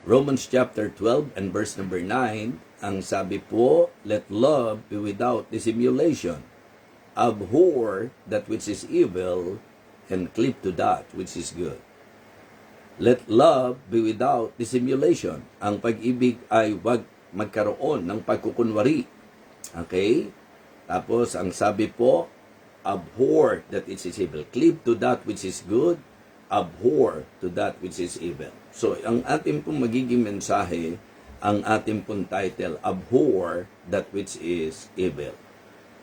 Romans chapter 12 and verse number 9, ang sabi po, let love be without dissimulation. Abhor that which is evil and cleave to that which is good. Let love be without dissimulation. Ang pag-ibig ay wag magkaroon ng pagkukunwari. Okay? Tapos, ang sabi po, abhor that which is evil. Cleave to that which is good. Abhor to that which is evil. So, ang ating pong magiging mensahe, ang ating pong title, abhor that which is evil.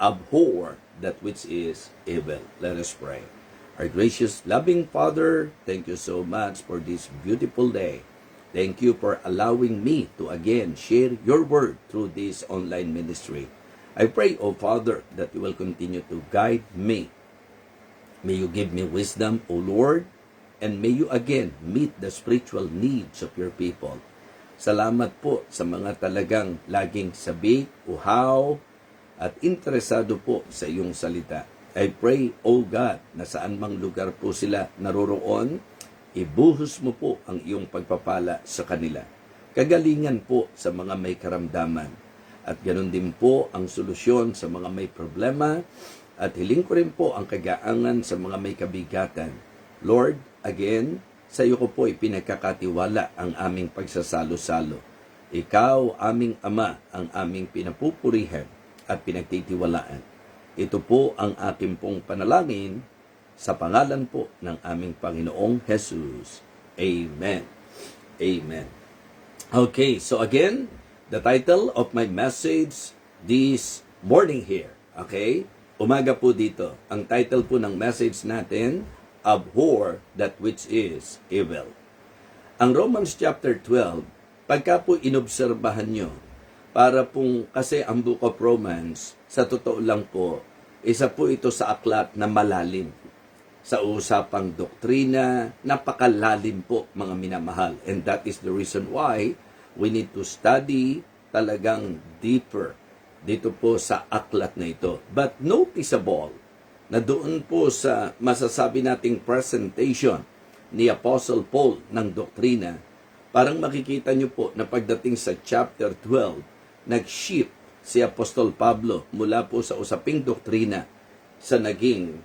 Abhor that which is evil. Let us pray. Our gracious, loving Father, thank you so much for this beautiful day. Thank you for allowing me to again share your word through this online ministry. I pray, O Father, that you will continue to guide me. May you give me wisdom, O Lord, and may you again meet the spiritual needs of your people. Salamat po sa mga talagang laging sabik, uhaw, at interesado po sa iyong salita. I pray, O God, na saan mang lugar po sila naroroon, ibuhos mo po ang iyong pagpapala sa kanila. Kagalingan po sa mga may karamdaman. At ganoon din po ang solusyon sa mga may problema. At hiling ko rin po ang kagaangan sa mga may kabigatan. Lord, again, sa iyo ko po ipinagkakatiwala ang aming pagsasalo-salo. Ikaw, aming Ama, ang aming pinapupurihan at pinagtitiwalaan. Ito po ang aking pong panalangin sa pangalan po ng aming Panginoong Jesus. Amen. Amen. Okay, so again, the title of my message this morning here. Okay? Umaga po dito. Ang title po ng message natin, abhor that which is evil. Ang Romans chapter 12, pagka po inobserbahan nyo, para pong, kasi ang Book of Romans, sa totoo lang po, isa po ito sa aklat na malalim. Sa usapang doktrina, napakalalim po mga minamahal. And that is the reason why we need to study talagang deeper dito po sa aklat na ito. But noticeable na doon po sa masasabi nating presentation ni Apostle Paul ng doktrina, parang makikita nyo po na pagdating sa chapter 12, nag-shift si Apostol Pablo mula po sa usaping doktrina sa naging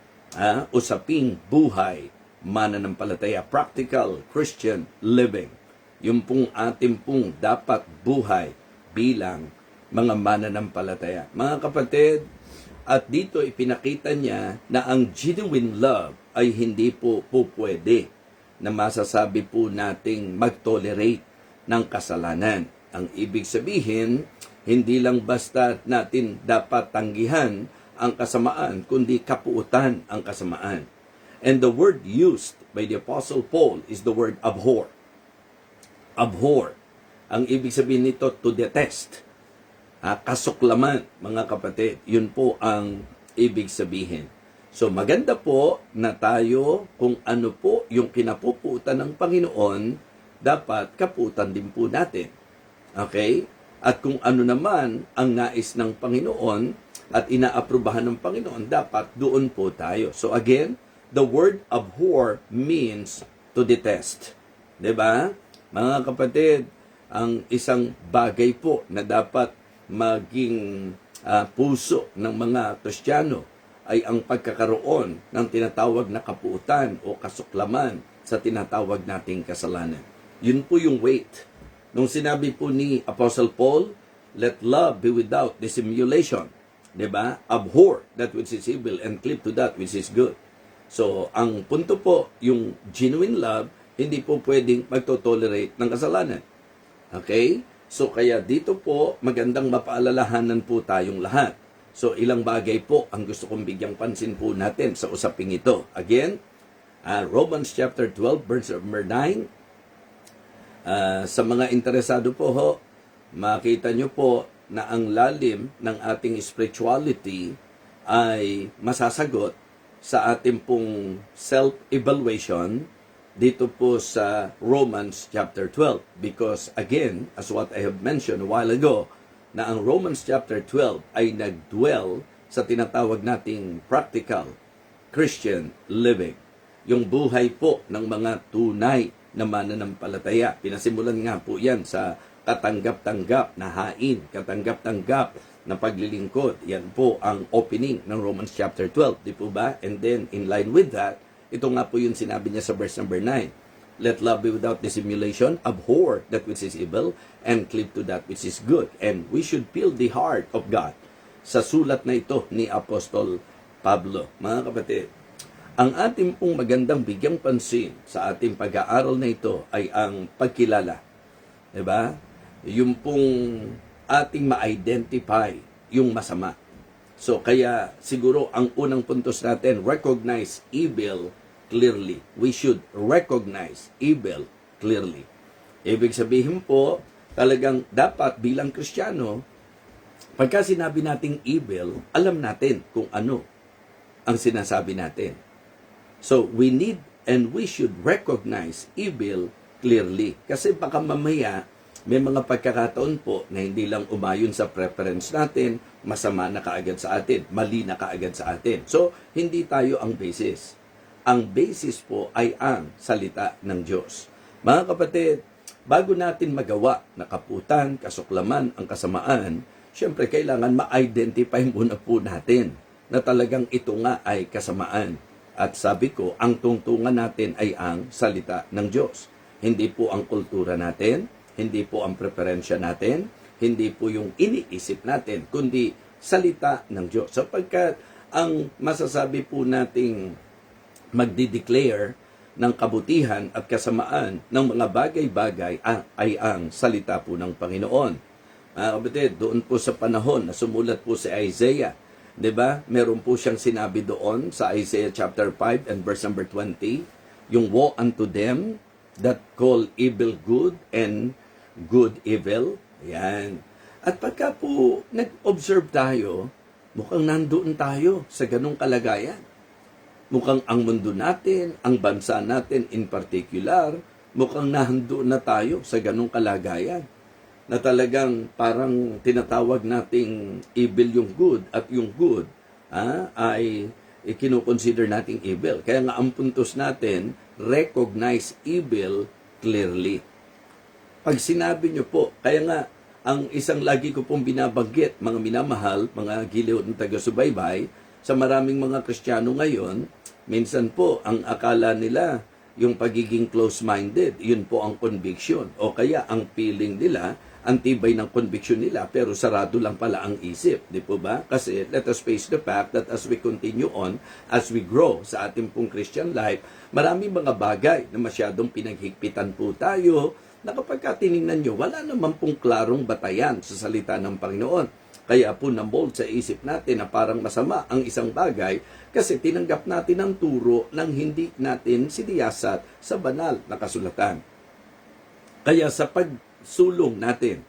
usaping buhay, mananampalataya, practical Christian living. Yung pong ating pong dapat buhay bilang mga mananampalataya. Mga kapatid, at dito ipinakita niya na ang genuine love ay hindi po pwede na masasabi po nating mag-tolerate ng kasalanan. Ang ibig sabihin, hindi lang basta natin dapat tanggihan ang kasamaan, kundi kapuutan ang kasamaan. And the word used by the Apostle Paul is the word abhor. Abhor. Ang ibig sabihin nito, to detest. Kasuklaman, mga kapatid. Yun po ang ibig sabihin. So maganda po na tayo kung ano po yung kinapuputan ng Panginoon, dapat kaputan din po natin. Okay? At kung ano naman ang nais ng Panginoon at inaaprubahan ng Panginoon, dapat doon po tayo. So again, the word abhor means to detest. 'Di ba? Mga kapatid, ang isang bagay po na dapat maging puso ng mga Kristiyano ay ang pagkakaroon ng tinatawag na kapuutan o kasuklaman sa tinatawag nating kasalanan. Yun po yung weight. Nung sinabi po ni Apostle Paul, let love be without dissimulation. Diba? Abhor that which is evil and cleave to that which is good. So, ang punto po, yung genuine love, hindi po pwedeng magtotolerate ng kasalanan. Okay? So, kaya dito po, magandang mapaalalahanan po tayong lahat. So, ilang bagay po ang gusto kong bigyang pansin po natin sa usaping ito. Again, Romans chapter 12, verse number 9, sa mga interesado po ho, makita nyo po na ang lalim ng ating spirituality ay masasagot sa ating pong self-evaluation dito po sa Romans chapter 12. Because again, as what I have mentioned a while ago, na ang Romans chapter 12 ay nagdwell sa tinatawag nating practical Christian living. Yung buhay po ng mga tunay na mananampalataya. Pinasimulan nga po yan sa katanggap-tanggap na hain, katanggap-tanggap na paglilingkod. Yan po ang opening ng Romans chapter 12, di po ba? And then, in line with that, ito nga po yung sinabi niya sa verse number 9. Let love be without dissimulation, abhor that which is evil, and cleave to that which is good. And we should feel the heart of God sa sulat na ito ni Apostol Pablo. Mga kapatid, ang ating pong magandang bigyang pansin sa ating pag-aaral na ito ay ang pagkilala. Diba? Yung pong ating ma-identify yung masama. So, kaya siguro ang unang puntos natin, recognize evil clearly. We should recognize evil clearly. Ibig sabihin po, talagang dapat bilang Kristiyano, pagka sinabi nating evil, alam natin kung ano ang sinasabi natin. So, we need and we should recognize evil clearly. Kasi baka mamaya, may mga pagkakataon po na hindi lang umayon sa preference natin, masama na kaagad sa atin, mali na kaagad sa atin. So, hindi tayo ang basis. Ang basis po ay ang salita ng Diyos. Mga kapatid, bago natin magawa na kaputan, kasuklaman, ang kasamaan, syempre kailangan ma-identify muna po natin na talagang ito nga ay kasamaan. At sabi ko, ang tungtungan natin ay ang salita ng Diyos. Hindi po ang kultura natin, hindi po ang preferensya natin, hindi po yung iniisip natin, kundi salita ng Diyos. Sapagkat ang masasabi po nating magdi-declare ng kabutihan at kasamaan ng mga bagay-bagay ay ang salita po ng Panginoon. Mga kapatid, doon po sa panahon na sumulat po si Isaiah, 'di ba? Meron po siyang sinabi doon sa Isaiah chapter 5 and verse number 20, yung woe unto them that call evil good and good evil. Yan. At pagka po nag-observe tayo, mukhang nandoon tayo sa ganung kalagayan. Mukhang ang mundo natin, ang bansa natin in particular, mukhang nandoon na tayo sa ganung kalagayan. Na talagang parang tinatawag nating evil yung good at yung good ay kinukonsider nating evil. Kaya nga ang puntos natin, recognize evil clearly. Pag sinabi nyo po, kaya nga ang isang lagi ko pong binabanggit, mga minamahal, mga giliw ng taga-subaybay, sa maraming mga Kristiyano ngayon, minsan po ang akala nila yung pagiging close-minded, yun po ang conviction. O kaya ang feeling nila, ang tibay ng conviction nila, pero sarado lang pala ang isip. Di po ba? Kasi let us face the fact that as we continue on, as we grow sa ating pong Christian life, maraming mga bagay na masyadong pinaghigpitan po tayo, na kapag tinignan nyo, wala naman pong klarong batayan sa salita ng Panginoon. Kaya po na-mold sa isip natin na parang masama ang isang bagay kasi tinanggap natin ang turo ng hindi natin siniyasat sa banal na kasulatan. Kaya sa pagsulong natin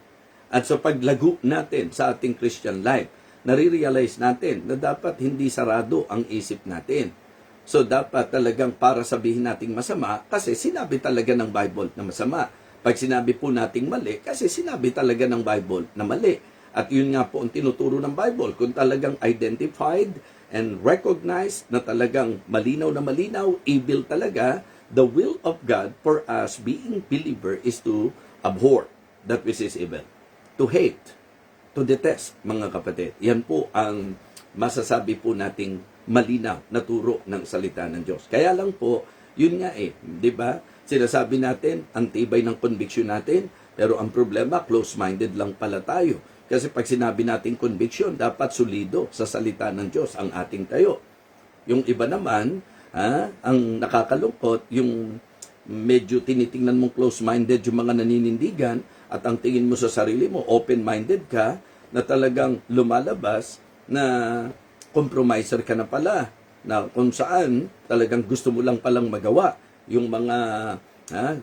at sa paglago natin sa ating Christian life, nare-realize natin na dapat hindi sarado ang isip natin. So dapat talagang para sabihin nating masama kasi sinabi talaga ng Bible na masama. Pag sinabi po nating mali, kasi sinabi talaga ng Bible na mali. At yun nga po ang tinuturo ng Bible. Kung talagang identified and recognized na talagang malinaw na malinaw, evil talaga, the will of God for us being believer is to abhor that which is evil. To hate, to detest, mga kapatid. Yan po ang masasabi po nating malinaw na turo ng salita ng Diyos. Kaya lang po, yun nga di ba? Sinasabi natin, ang tibay ng conviction natin, pero ang problema, close-minded lang pala tayo. Kasi pag sinabi natin conviction, dapat solido sa salita ng Diyos ang ating tayo. Yung iba naman, ang nakakalungkot, yung medyo tinitingnan mong close-minded yung mga naninindigan at ang tingin mo sa sarili mo, open-minded ka, na talagang lumalabas na compromiser ka na pala, na kung saan talagang gusto mo lang palang magawa yung mga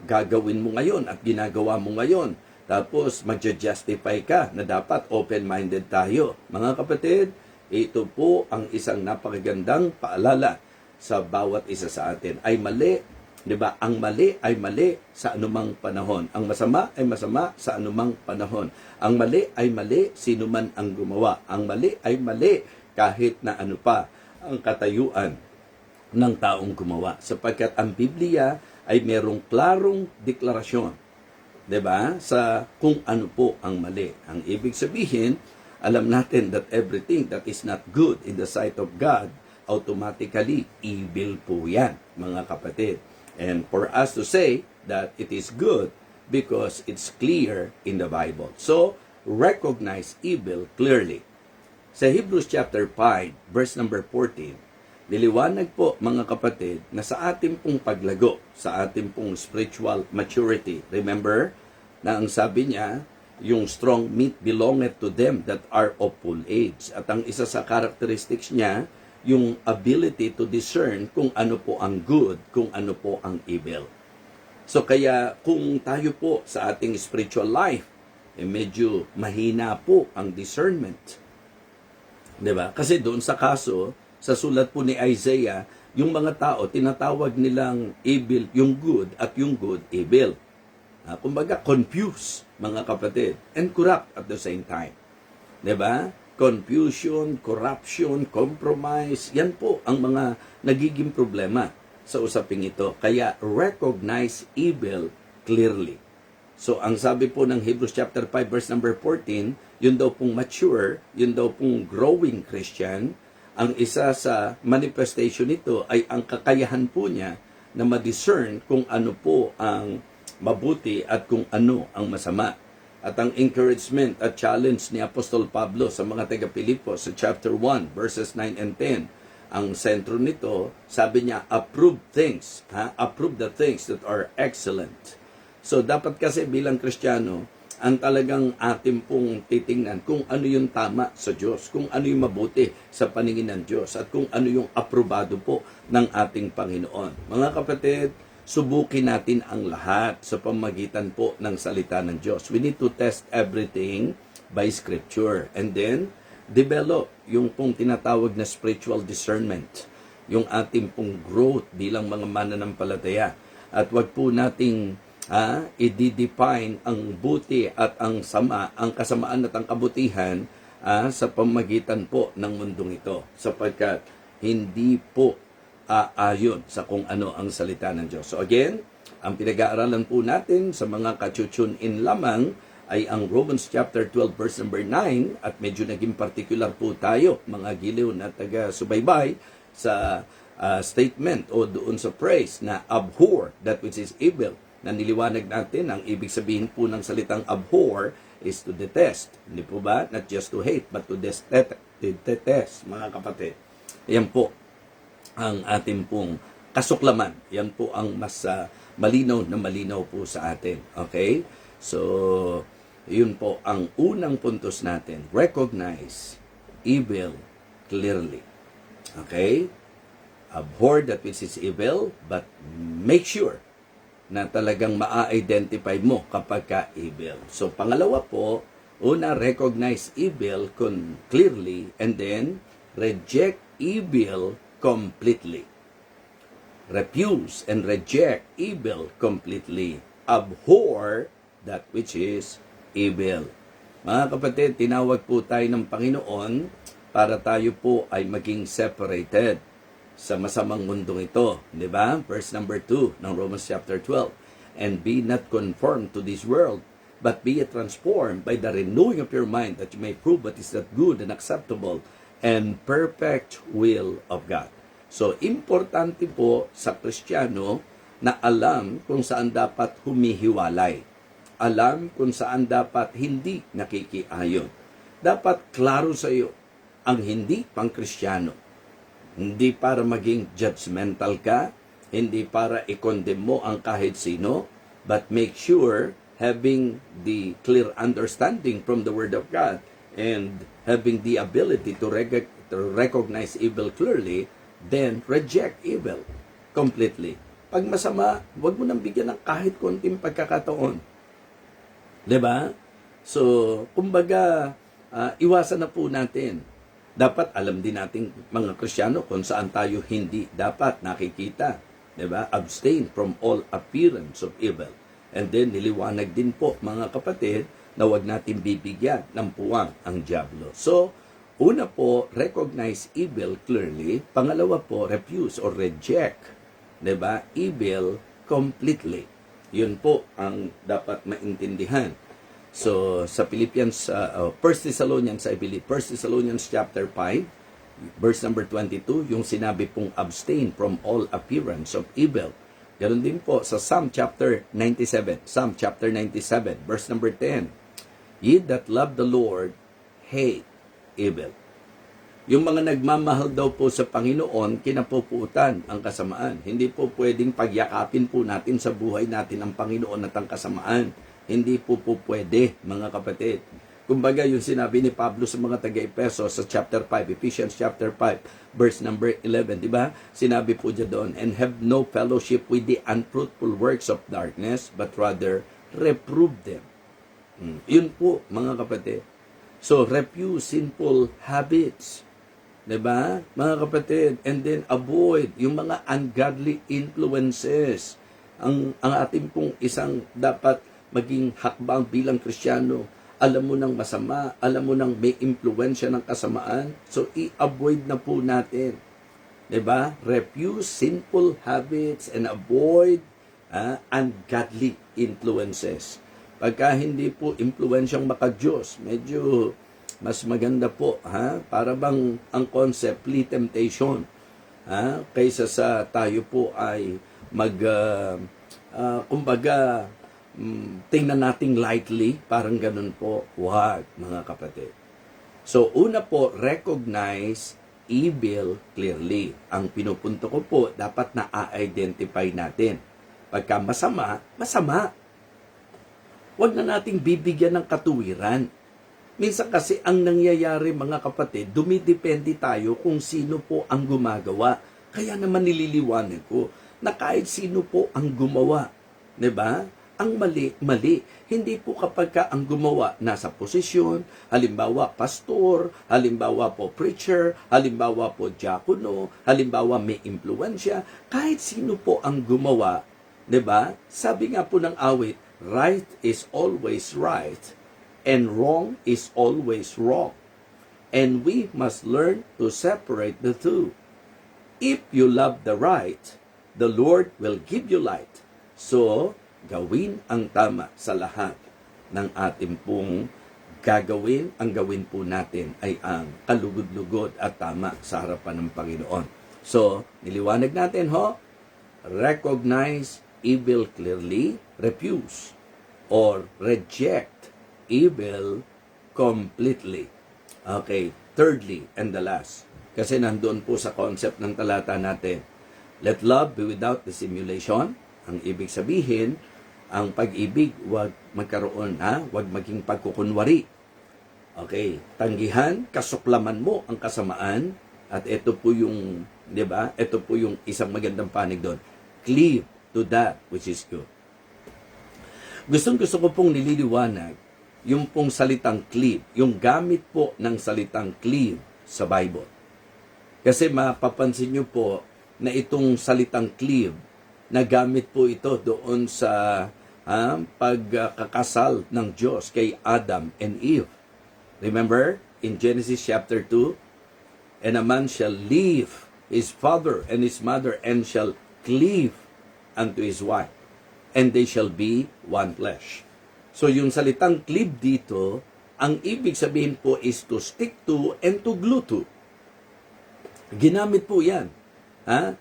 gagawin mo ngayon at ginagawa mo ngayon. Tapos magja-justify ka na dapat open-minded tayo. Mga kapatid, ito po ang isang napakagandang paalala sa bawat isa sa atin. Ay mali, di ba? Ang mali ay mali sa anumang panahon. Ang masama ay masama sa anumang panahon. Ang mali ay mali sino man ang gumawa. Ang mali ay mali kahit na ano pa ang katayuan ng taong gumawa. Sapagkat ang Biblia ay merong klarong deklarasyon, 'di ba? Sa kung ano po ang mali. Ang ibig sabihin, alam natin that everything that is not good in the sight of God, automatically evil po 'yan, mga kapatid. And for us to say that it is good because it's clear in the Bible. So, recognize evil clearly. Sa Hebrews chapter 5, verse number 14, niliwanag po mga kapatid na sa ating pong paglago, sa ating pong spiritual maturity, remember na ang sabi niya, yung strong meat belongeth to them that are of full age. At ang isa sa characteristics niya, yung ability to discern kung ano po ang good, kung ano po ang evil. So kaya kung tayo po sa ating spiritual life, medyo mahina po ang discernment. 'Di ba? Kasi doon sa kaso, sa sulat po ni Isaiah, yung mga tao, tinatawag nilang evil yung good at yung good evil. Kumbaga, confused, mga kapatid, and corrupt at the same time. 'Di ba? Confusion, corruption, compromise, yan po ang mga nagiging problema sa usaping ito. Kaya, recognize evil clearly. So, ang sabi po ng Hebrews chapter 5 verse number 14, yun daw pong mature, yun daw pong growing Christian, ang isa sa manifestation nito ay ang kakayahan po niya na ma-discern kung ano po ang mabuti at kung ano ang masama. At ang encouragement at challenge ni Apostol Pablo sa mga taga-Pilipos sa chapter 1 verses 9 and 10, ang sentro nito, sabi niya, approve things, approve the things that are excellent. So, dapat kasi bilang Kristiyano, ang talagang atin pong titingnan kung ano yung tama sa Diyos, kung ano yung mabuti sa paningin ng Diyos, at kung ano yung aprobado po ng ating Panginoon. Mga kapatid, subukin natin ang lahat sa pamagitan po ng salita ng Diyos. We need to test everything by Scripture. And then, develop yung pong tinatawag na spiritual discernment, yung ating pong growth bilang mga mananampalataya. At wag po nating i-define ang buti at ang sama, ang kasamaan at ang kabutihan sa pamagitan po ng mundong ito, sapagkat hindi po ayon sa kung ano ang salita ng Diyos. So again, ang pinag-aaralan po natin sa mga ka-tune-in lamang ay ang Romans chapter 12 verse number 9, at medyo naging particular po tayo, mga giliw na taga-subaybay, sa statement o doon sa phrase na abhor that which is evil. Na niliwanag natin, ang ibig sabihin po ng salitang abhor is to detest. Hindi po ba? Not just to hate, but to detest, mga kapatid. Yan po ang ating pong kasuklaman. Yan po ang mas malinaw na malinaw po sa atin. Okay? So, yun po ang unang puntos natin. Recognize evil clearly. Okay? Abhor that which is evil, but make sure na talagang ma-identify mo kapag ka evil. So, pangalawa po, una, recognize evil clearly, and then, reject evil completely. Refuse and reject evil completely. Abhor that which is evil. Mga kapatid, tinawag po tayo ng Panginoon para tayo po ay maging separated sa masamang mundong ito, di ba? Verse number 2 ng Romans chapter 12. And be not conformed to this world, but be transformed by the renewing of your mind, that you may prove what is that good and acceptable and perfect will of God. So, importante po sa Kristiyano na alam kung saan dapat humihiwalay. Alam kung saan dapat hindi nakikiayon. Dapat klaro sa iyo ang hindi pang Kristiyano. Hindi para maging judgmental ka, hindi para i-condemn mo ang kahit sino, but make sure having the clear understanding from the Word of God and having the ability to recognize evil clearly, then reject evil completely. Pag masama, huwag mo nang bigyan ng kahit konting pagkakataon. Diba? So, kumbaga, iwasan na po natin. Dapat alam din natin mga Kristiyano kung saan tayo hindi dapat nakikita. Diba? Abstain from all appearance of evil. And then, niliwanag din po mga kapatid na huwag natin bibigyan ng puwang ang dyablo. So, una po, recognize evil clearly. Pangalawa po, refuse or reject, diba? Evil completely. Yun po ang dapat maintindihan. So, sa Philippians, 1 Thessalonians, I believe, 1 Thessalonians chapter 5, verse number 22, yung sinabi pong abstain from all appearance of evil. Ganon din po sa Psalm chapter 97, verse number 10. Ye that love the Lord, hate evil. Yung mga nagmamahal daw po sa Panginoon, kinapuputan ang kasamaan. Hindi po pwedeng pagyakapin po natin sa buhay natin ang Panginoon at ang kasamaan. Hindi po pwede, mga kapatid. Kumbaga, yung sinabi ni Pablo sa mga taga-Efeso sa chapter 5, Ephesians chapter 5, verse number 11, di ba? Sinabi po dyan doon, and have no fellowship with the unfruitful works of darkness, but rather reprove them. Yun po, mga kapatid. So, refuse sinful habits. Diba? Mga kapatid, and then avoid yung mga ungodly influences. Ang ating pong isang dapat maging hakbang bilang Kristiyano, alam mo ng masama, alam mo ng may impluensya ng kasamaan, so i-avoid na po natin. Diba? Refuse sinful habits and avoid ungodly influences. Pagka hindi po impluensyang maka-Diyos, medyo mas maganda po, para bang ang concept, plea temptation, kaysa sa tayo po ay kumbaga, tingnan nating lightly, parang ganun po. Wag, mga kapatid. So, una po, recognize evil clearly. Ang pinupunto ko po, dapat na-identify natin. Pagka masama, masama. Wag na nating bibigyan ng katuwiran. Minsan kasi ang nangyayari, mga kapatid, dumidepende tayo kung sino po ang gumagawa. Kaya naman nililiwanag ko na kahit sino po ang gumawa, 'di ba? Ang mali. Hindi po kapag ka ang gumawa nasa posisyon, halimbawa pastor, halimbawa po preacher, halimbawa po diakono, halimbawa may impluensya, kahit sino po ang gumawa, 'di ba? Sabi nga po ng awit, right is always right and wrong is always wrong. And we must learn to separate the two. If you love the right, the Lord will give you light. So, gawin ang tama sa lahat ng ating pong gagawin. Ang gawin po natin ay ang kalugod-lugod at tama sa harapan ng Panginoon. So, niliwanag natin recognize evil clearly, refuse or reject evil completely. Okay, thirdly and the last, kasi nandoon po sa concept ng talata natin, let love be without dissimulation. Ang ibig sabihin, ang pag-ibig, wag magkaroon, wag maging pagkukunwari. Okay, tanggihan, kasuklaman mo ang kasamaan, at ito po yung, di ba? Ito po yung isang magandang panig doon. Cleave to that which is good. Gusto ko pong nililiwanag yung pong salitang cleave, yung gamit po ng salitang cleave sa Bible. Kasi mapapansin nyo po na itong salitang cleave, nagamit po ito doon sa pagkakasal ng Diyos kay Adam and Eve. Remember, in Genesis chapter 2, and a man shall leave his father and his mother and shall cleave unto his wife, and they shall be one flesh. So yung salitang cleave dito, ang ibig sabihin po is to stick to and to glue to. Ginamit po yan.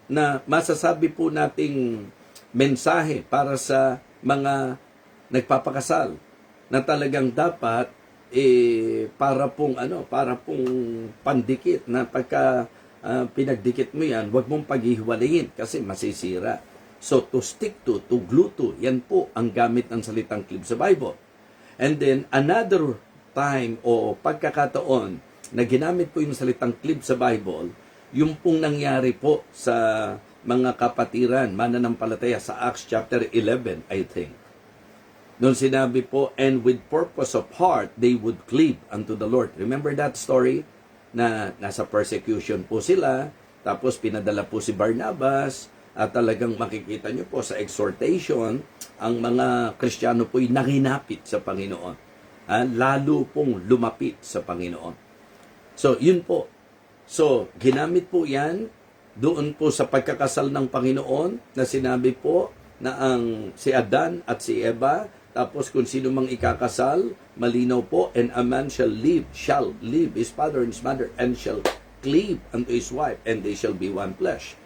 Na masasabi po nating mensahe para sa mga nagpapakasal na talagang dapat para pong pandikit na pagka pinagdikit mo yan, wag mong paghihiwalayin kasi masisira. So, to stick to glue to, yan po ang gamit ng salitang cleave sa Bible. And then, another time o pagkakataon na ginamit po yung salitang cleave sa Bible, yung pong nangyari po sa mga kapatiran, mananampalataya sa Acts chapter 11, I think. Noon sinabi po, and with purpose of heart, they would cleave unto the Lord. Remember that story? Na nasa persecution po sila, tapos pinadala po si Barnabas, at talagang makikita nyo po sa exhortation, ang mga Kristiyano po'y nanginapit sa Panginoon. Lalo pong lumapit sa Panginoon. So, yun po. So, ginamit po yan doon po sa pagkakasal ng Panginoon na sinabi po na ang si Adan at si Eva, tapos kung sino mang ikakasal, malinaw po, and a man shall leave his father and his mother, and shall cleave unto his wife, and they shall be one flesh.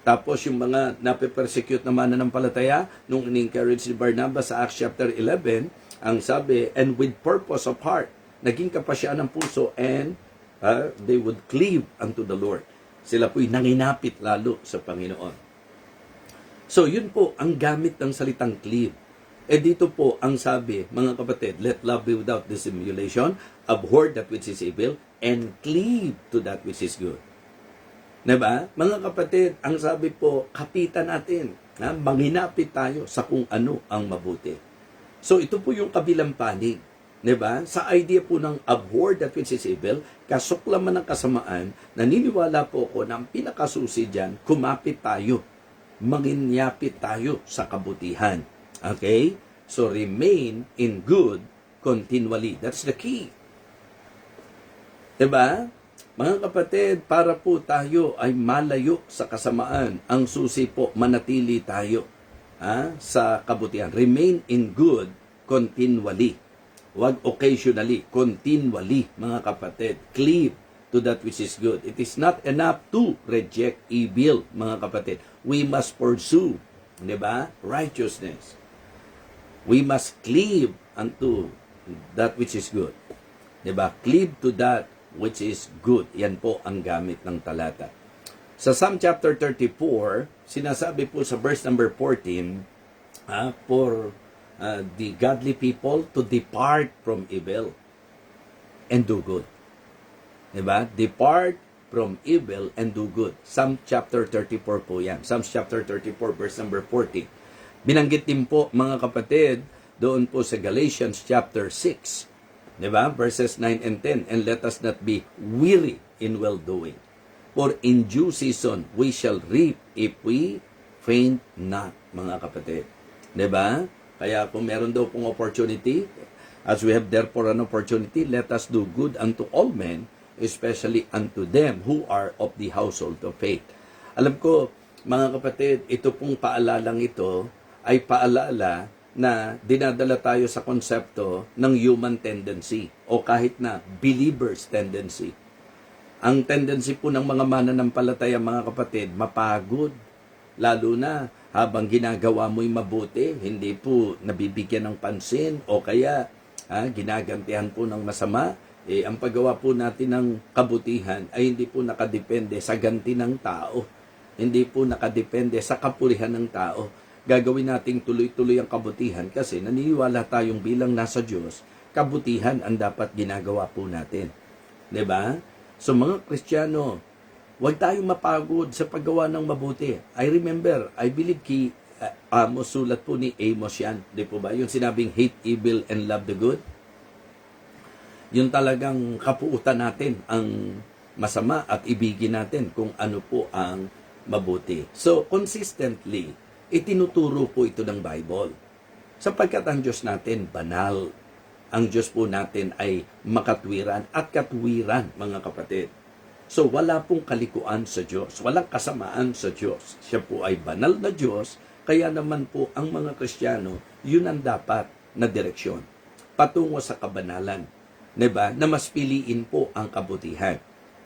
Tapos yung mga nape-persecute na mananampalataya, nung in-encourage ni Barnabas sa Acts chapter 11, ang sabi, and with purpose of heart, naging kapasya ng puso, and they would cleave unto the Lord. Sila po'y nanginapit lalo sa Panginoon. So, yun po ang gamit ng salitang cleave. Dito po ang sabi, mga kapatid, let love be without dissimulation, abhor that which is evil, and cleave to that which is good. Diba? Mga kapatid, ang sabi po, kapitan natin, manginapit tayo sa kung ano ang mabuti. So, ito po yung kabilang panig. Diba? Sa idea po ng abhor that which is evil, kasuklaman ng kasamaan, naniniwala po ako na ang pinakasusi dyan, kumapit tayo, manginyapit tayo sa kabutihan. Okay? So, remain in good continually. That's the key. Diba? Mga kapatid, para po tayo ay malayo sa kasamaan, ang susi po, manatili tayo sa kabutihan. Remain in good continually. Wag occasionally, continually, mga kapatid. Cleave to that which is good. It is not enough to reject evil, mga kapatid. We must pursue, di ba? Righteousness. We must cleave unto that which is good. Di ba? Cleave to that which is good. Yan po ang gamit ng talata. Sa Psalm chapter 34, sinasabi po sa verse number 14, for the godly people to depart from evil and do good. Diba? Depart from evil and do good. Psalm chapter 34 po yan. Psalm chapter 34 verse number 40. Binanggit din po, mga kapatid, doon po sa Galatians chapter 6. Diba? Verses 9 and 10. And let us not be weary in well-doing. For in due season we shall reap if we faint not, mga kapatid. Diba? Kaya kung meron daw pong opportunity, as we have therefore an opportunity, let us do good unto all men, especially unto them who are of the household of faith. Alam ko, mga kapatid, ito pong paalalang ito ay paalala na dinadala tayo sa konsepto ng human tendency o kahit na believer's tendency. Ang tendency po ng mga mananampalataya, mga kapatid, mapagod. Lalo na habang ginagawa mo'y mabuti, hindi po nabibigyan ng pansin o kaya ginagantihan po ng masama. Ang paggawa po natin ng kabutihan ay hindi po nakadepende sa ganti ng tao. Hindi po nakadepende sa kapulihan ng tao. Gagawin nating tuloy-tuloy ang kabutihan kasi naniniwala tayong bilang nasa Diyos, kabutihan ang dapat ginagawa po natin. 'Di ba? So mga Kristiyano, huwag tayong mapagod sa paggawa ng mabuti. I believe Amos, sulat po ni Amos yan. 'Di po ba? Yung sinabing hate evil and love the good. Yung talagang kapuutan natin ang masama at ibigin natin kung ano po ang mabuti. So, consistently, itinuturo po ito ng Bible. Sapagkat ang Diyos natin, banal. Ang Diyos po natin ay makatwiran at katwiran, mga kapatid. So, wala pong kalikuan sa Diyos. Walang kasamaan sa Diyos. Siya po ay banal na Diyos, kaya naman po ang mga Kristiyano, yun ang dapat na direksyon. Patungo sa kabanalan. Diba? Na mas piliin po ang kabutihan.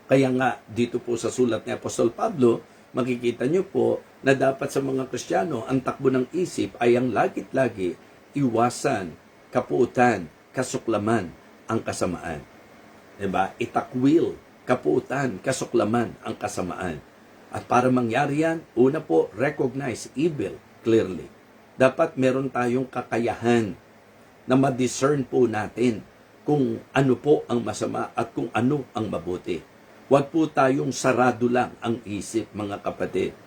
Kaya nga, dito po sa sulat ni Apostol Pablo, makikita nyo po na dapat sa mga Kristiyano, ang takbo ng isip ay ang lagit-lagi iwasan, kapuutan, kasuklaman, ang kasamaan. Diba? Itakwil, kapuutan, kasuklaman, ang kasamaan. At para mangyari yan, una po, recognize evil clearly. Dapat meron tayong kakayahan na ma-discern po natin kung ano po ang masama at kung ano ang mabuti. Huwag po tayong sarado lang ang isip, mga kapatid.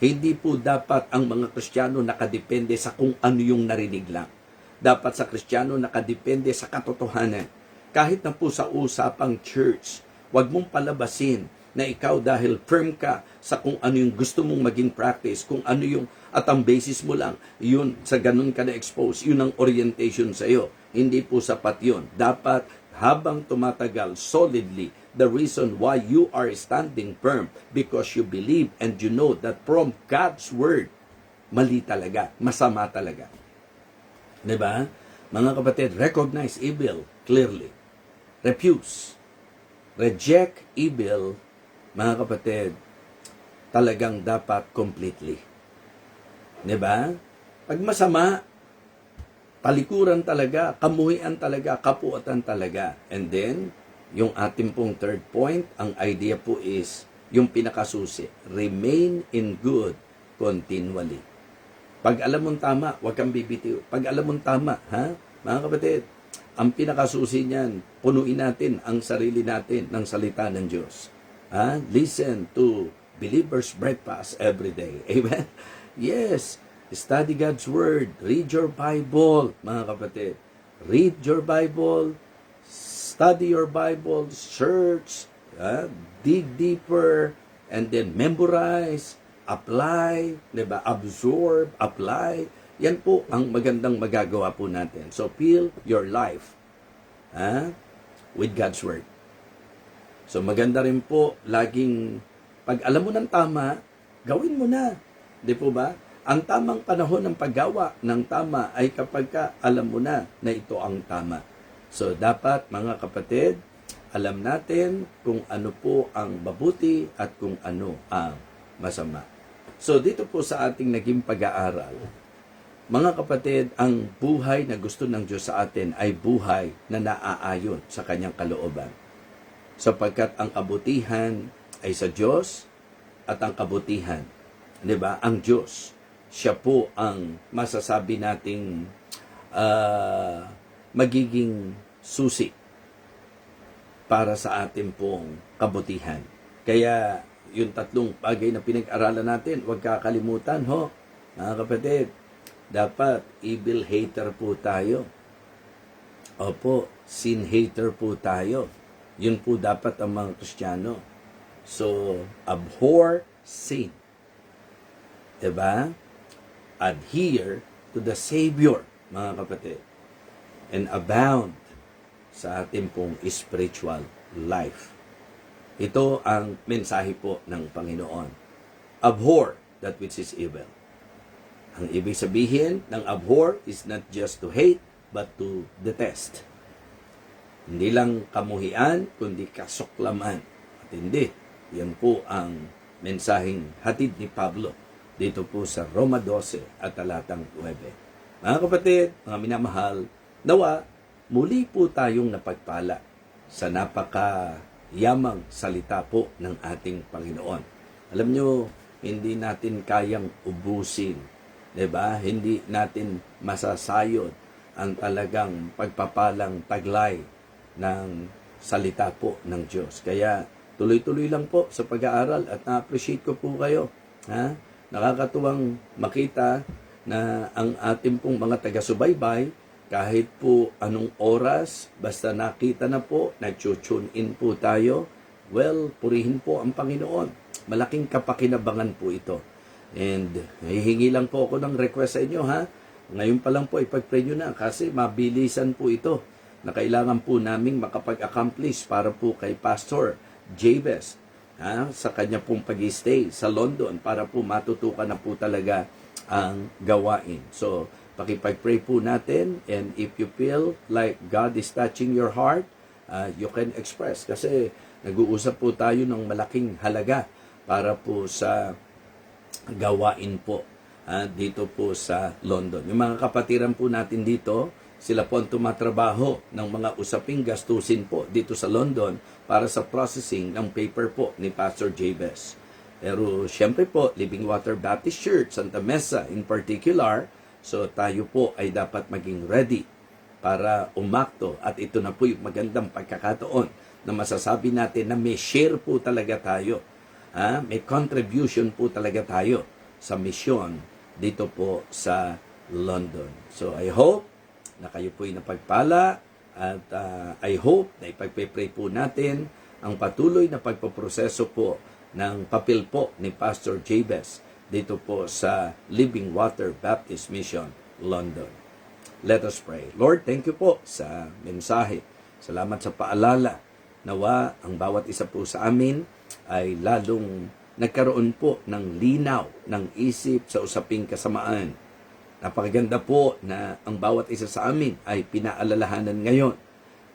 Hindi po dapat ang mga Kristiyano nakadepende sa kung ano yung narinig lang. Dapat sa Kristiyano nakadepende sa katotohanan. Kahit na po sa usapang church, huwag mong palabasin na ikaw dahil firm ka sa kung ano yung gusto mong maging practice, kung ano yung at ang basis mo lang, yun, sa ganun ka na-expose, yun ang orientation sa iyo. Hindi po sapat yun. Dapat habang tumatagal solidly, the reason why you are standing firm because you believe and you know that from God's Word, mali talaga, masama talaga. 'Di ba? Mga kapatid, recognize evil clearly. Refuse. Reject evil, mga kapatid, talagang dapat completely. 'Di ba? Pag masama, talikuran talaga, kamuhian talaga, kapuatan talaga. And then, yung ating pong third point, ang idea po is, yung pinakasusi, remain in good continually. Pag alam mong tama, huwag kang bibitiw. Pag alam mong tama, ha? Mga kapatid, ang pinakasusi niyan, punuin natin ang sarili natin ng salita ng Diyos. Ha? Listen to Believer's Breakfast every day. Amen? Yes. Study God's Word. Read your Bible, mga kapatid. Read your Bible. Study your Bible. Search. Dig deeper. And then memorize. Apply. Diba? Absorb. Apply. Yan po ang magandang magagawa po natin. So, fill your life with God's Word. So, maganda rin po, laging, pag alam mo ng tama, gawin mo na. Di po ba? Ang tamang panahon ng paggawa ng tama ay kapag alam mo na ito ang tama. So, dapat mga kapatid, alam natin kung ano po ang mabuti at kung ano ang masama. So, dito po sa ating naging pag-aaral, mga kapatid, ang buhay na gusto ng Diyos sa atin ay buhay na naaayon sa Kanyang kalooban. Sapagkat ang kabutihan ay sa Diyos at ang kabutihan, di ba, ang Diyos. Siya po ang masasabi nating magiging susi para sa ating pong kabutihan. Kaya yung tatlong bagay na pinag-aralan natin, huwag kakalimutan mga kapatid, dapat evil hater po tayo. Opo, sin hater po tayo. Yun po dapat ang mga Kristiyano. So, abhor sin. Diba? Adhere to the Savior, mga kapatid, and abound sa ating pong spiritual life. Ito ang mensahe po ng Panginoon. Abhor that which is evil. Ang ibig sabihin ng abhor is not just to hate, but to detest. Hindi lang kamuhian, kundi kasuklaman. At hindi. Yan po ang mensaheng hatid ni Pablo dito po sa Roma 12 at talatang 9. Mga kapatid, mga minamahal, nawa, muli po tayong napagpala sa napakayamang salita po ng ating Panginoon. Alam nyo, hindi natin kayang ubusin, diba? Hindi natin masasayod ang talagang pagpapalang taglay ng salita po ng Diyos. Kaya tuloy-tuloy lang po sa pag-aaral at na-appreciate ko po kayo. Nakakatuwang makita na ang ating pong mga taga-subaybay, kahit po anong oras, basta nakita na po, nag-tune in po tayo, well, purihin po ang Panginoon. Malaking kapakinabangan po ito. And hihingi lang po ako ng request sa inyo, Ngayon pa lang po, ipag-pray nyo na kasi mabilisan po ito na kailangan po naming makapag-accomplish para po kay Pastor Jabez sa kanya pong pag-stay sa London para po matutukan na po talaga ang gawain. So, pakipag-pray po natin, and if you feel like God is touching your heart, you can express. Kasi nag-uusap po tayo ng malaking halaga para po sa gawain po dito po sa London. Yung mga kapatiran po natin dito, sila po ang tumatrabaho ng mga usaping gastusin po dito sa London para sa processing ng paper po ni Pastor Jabez. Pero syempre po, Living Water Baptist Church, Santa Mesa in particular, so tayo po ay dapat maging ready para umakto. At ito na po yung magandang pagkakataon na masasabi natin na may share po talaga tayo. May contribution po talaga tayo sa misyon dito po sa London. So I hope na kayo po'y napagpala at I hope na ipagpe-pray po natin ang patuloy na pagpoproseso po ng papel po ni Pastor Jabez dito po sa Living Water Baptist Mission, London. Let us pray. Lord, thank you po sa mensahe. Salamat sa paalala. Nawa ang bawat isa po sa amin ay lalong nagkaroon po ng linaw ng isip sa usaping kasamaan. Napakaganda po na ang bawat isa sa amin ay pinaalalahanan ngayon.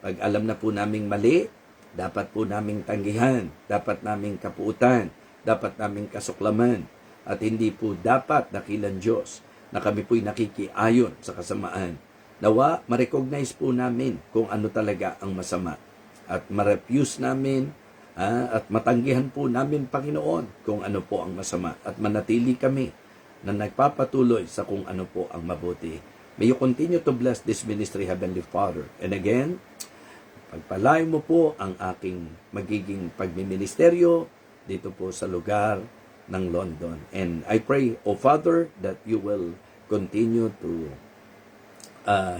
Pag alam na po naming mali, dapat po naming tanggihan, dapat naming kapuutan, dapat naming kasuklaman, at hindi po dapat dakilan Diyos na kami po'y nakikiayon sa kasamaan. Nawa, ma-recognize po namin kung ano talaga ang masama at ma-refuse namin at matanggihan po namin, Panginoon, kung ano po ang masama at manatili kami na nagpapatuloy sa kung ano po ang mabuti. May you continue to bless this ministry, Heavenly Father. And again, pagpalain mo po ang aking magiging pagmiministeryo dito po sa lugar ng London. And I pray, O Father, that you will continue to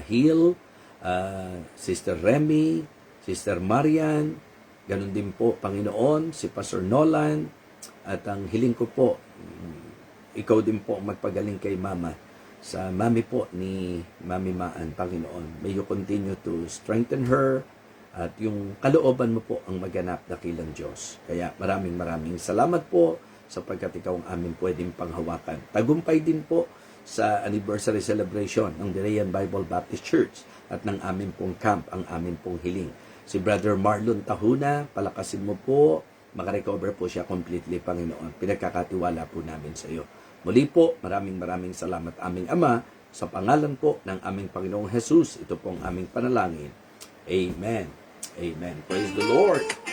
heal Sister Remy, Sister Marian, ganun din po, Panginoon, si Pastor Nolan, at ang hiling ko po, ikaw din po magpagaling kay Mama, sa mami po ni Mami Maan, Panginoon. May you continue to strengthen her, at yung kalooban mo po ang maganap dakilang Diyos. Kaya maraming salamat po sapagkat ikaw ang amin pwedeng panghawakan. Tagumpay din po sa anniversary celebration ng Berean Bible Baptist Church at ng amin pong camp, ang amin pong hiling. Si Brother Marlon Tahuna, palakasin mo po, makarecover po siya completely, Panginoon. Pinagkakatiwala po namin sa iyo. Muli po, maraming salamat aming Ama, sa pangalan po ng aming Panginoong Jesus. Ito pong aming panalangin. Amen. Amen. Praise the Lord.